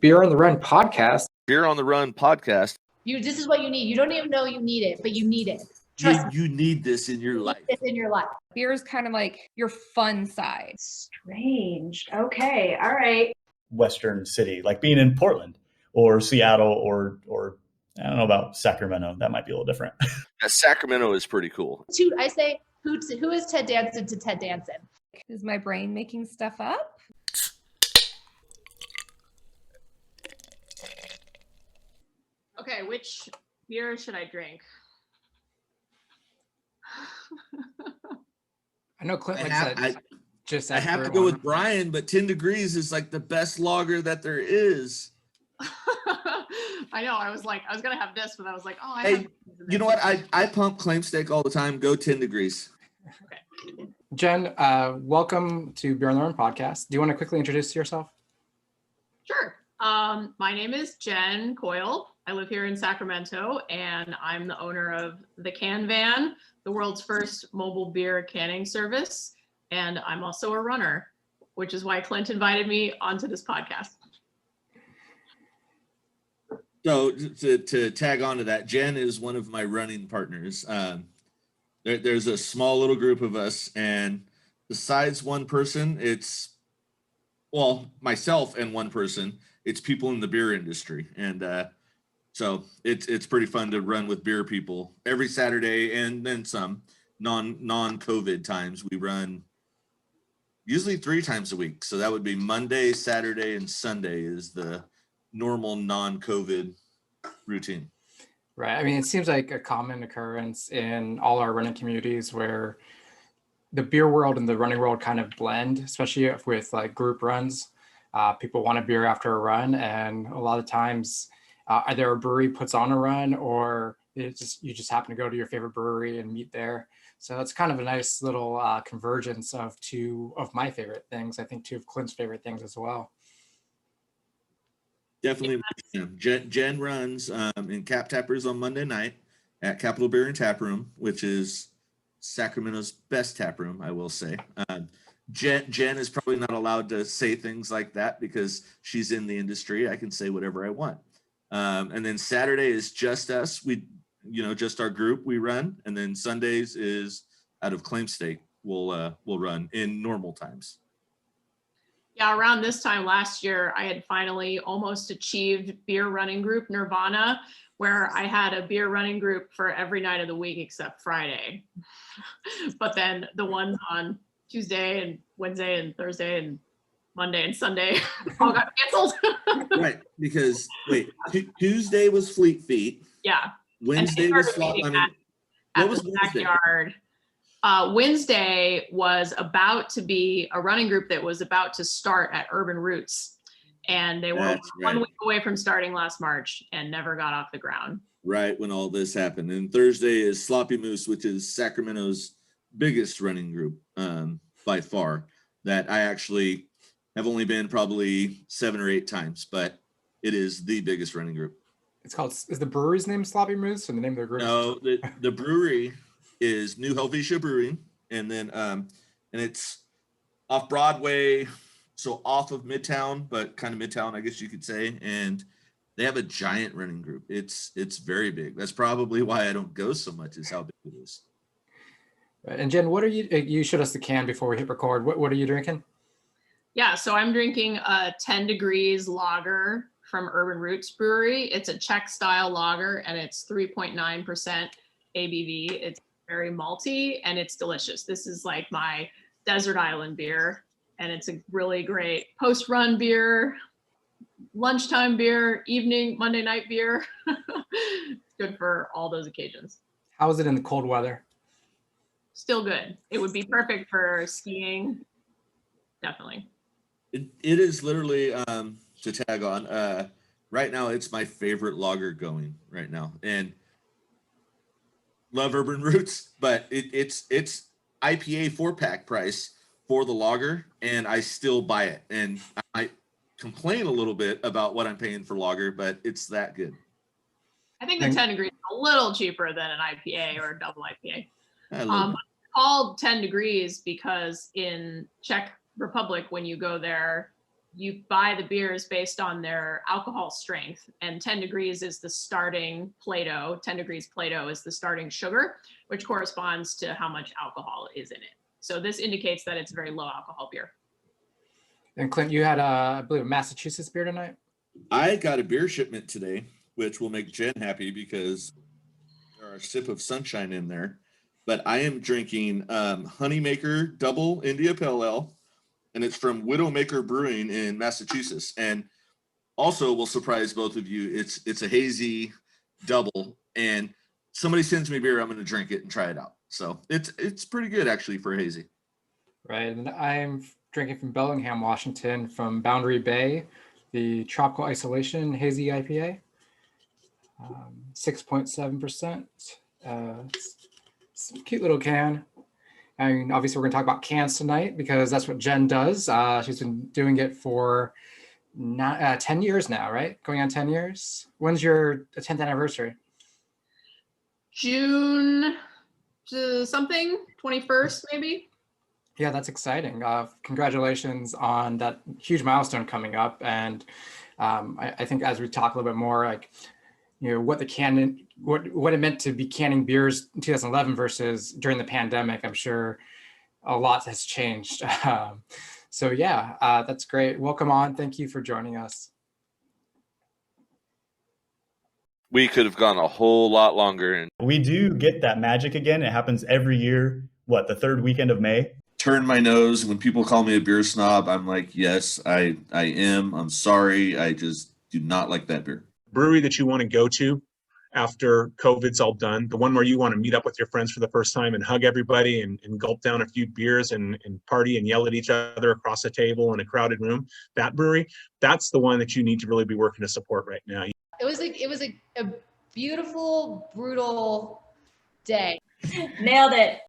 Beer on the Run podcast. Beer on the Run podcast. This is what you need. You don't even know you need it, but you need it. Trust you need this in your life. This in your life. Beer is kind of like your fun side. Strange. Okay. All right. Western city, like being in Portland or Seattle or I don't know about Sacramento. That might be a little different. Sacramento is pretty cool. I say, who is Ted Danson to Ted Danson? Is my brain making stuff up? Okay, which beer should I drink? I know Clint I have to go with Brian, but 10 Degrees is like the best lager that there is. I know. I was going to have this, but I was like, you know what? I pump Claim Steak all the time. Go 10 Degrees. Okay. Jen, welcome to Beer on the Run podcast. Do you want to quickly introduce yourself? Sure. My name is Jenn Coyle. I live here in Sacramento, and I'm the owner of the Can Van, the world's first mobile beer canning service. And I'm also a runner, which is why Clint invited me onto this podcast. So to tag on to that, Jen is one of my running partners. There's a small little group of us, and besides one person, it's myself and one person. It's people in the beer industry, and so it's pretty fun to run with beer people every Saturday, and then some non-COVID times. We run usually 3 times a week, so that would be Monday, Saturday, and Sunday is the normal non-COVID routine. Right. I mean, it seems like a common occurrence in all our running communities where the beer world and the running world kind of blend, especially with like group runs. People want a beer after a run, and a lot of times either a brewery puts on a run or you just happen to go to your favorite brewery and meet there. So it's kind of a nice little convergence of 2 of my favorite things. I think 2 of Clint's favorite things as well. Definitely. Jen runs in Cap Tappers on Monday night at Capital Beer and Tap Room, which is Sacramento's best tap room, I will say. Jen is probably not allowed to say things like that because she's in the industry. I can say whatever I want. And then Saturday is just us. Just our group we run. And then Sundays is out of Claim Steak. We'll run in normal times. Yeah, around this time last year, I had finally almost achieved beer running group Nirvana, where I had a beer running group for every night of the week except Friday. But then the ones on Tuesday and Wednesday and Thursday and Monday and Sunday all got canceled. Right, because Tuesday was Fleet Feet. Yeah. Wednesday was Flop. What was Wednesday? Backyard. Wednesday was about to be a running group that was about to start at Urban Roots. And they were one week away from starting last March and never got off the ground. Right, when all this happened. And Thursday is Sloppy Moose, which is Sacramento's biggest running group by far, that I actually have only been probably 7 or 8 times, but it is the biggest running group. Is the brewery's name Sloppy Moose, or the name of their group? No, the brewery is New Helvetia Brewing, and then and it's off Broadway, so off of Midtown, but kind of Midtown, I guess you could say. And they have a giant running group. It's very big. That's probably why I don't go so much, is how big it is. And Jen, what are you showed us the can before we hit record. What are you drinking? Yeah, so I'm drinking a 10 Degrees lager from Urban Roots Brewery. It's a Czech style lager, and it's 3.9% ABV. It's very malty, and it's delicious. This is like my desert island beer, and it's a really great post-run beer, lunchtime beer, evening, Monday night beer. Good for all those occasions. How is it in the cold weather? Still good. It would be perfect for skiing. Definitely. It is literally to tag on. Right now, it's my favorite lager going right now, and love Urban Roots, but it's IPA 4-pack price for the lager, and I still buy it. And I complain a little bit about what I'm paying for lager, but it's that good. I think the 10 Degrees is a little cheaper than an IPA or a double IPA. It's called 10 Degrees because in Czech Republic, when you go there, you buy the beers based on their alcohol strength, and 10 degrees is the starting Plato. 10 degrees Plato is the starting sugar, which corresponds to how much alcohol is in it. So this indicates that it's a very low alcohol beer. And Clint, you had, I believe, a Massachusetts beer tonight? I got a beer shipment today, which will make Jen happy because there are a sip of sunshine in there. But I am drinking Honeymaker Double India Pale Ale, and it's from Widowmaker Brewing in Massachusetts. And also will surprise both of you. It's a hazy double, and somebody sends me beer, I'm going to drink it and try it out. So it's pretty good actually for a hazy. Right, and I'm drinking from Bellingham, Washington, from Boundary Bay, the Tropical Isolation Hazy IPA, 6.7%. It's a cute little can. I mean, obviously, we're going to talk about cans tonight because that's what Jen does. She's been doing it for 10 years now, right? Going on 10 years. When's your 10th anniversary? June something, 21st maybe. Yeah, that's exciting. Congratulations on that huge milestone coming up. And I think as we talk a little bit more, like, you know, what it meant to be canning beers in 2011 versus during the pandemic, I'm sure a lot has changed. So yeah, that's great. Welcome on. Thank you for joining us. We could have gone a whole lot longer. And We do get that magic again. It happens every year. What, the third weekend of May? Turn my nose when people call me a beer snob. I'm like, yes, I am. I'm sorry. I just do not like that beer. Brewery that you want to go to after COVID's all done, the one where you want to meet up with your friends for the first time and hug everybody and gulp down a few beers and party and yell at each other across a table in a crowded room. That brewery, that's the one that you need to really be working to support right now. It was a beautiful, brutal day. Nailed it.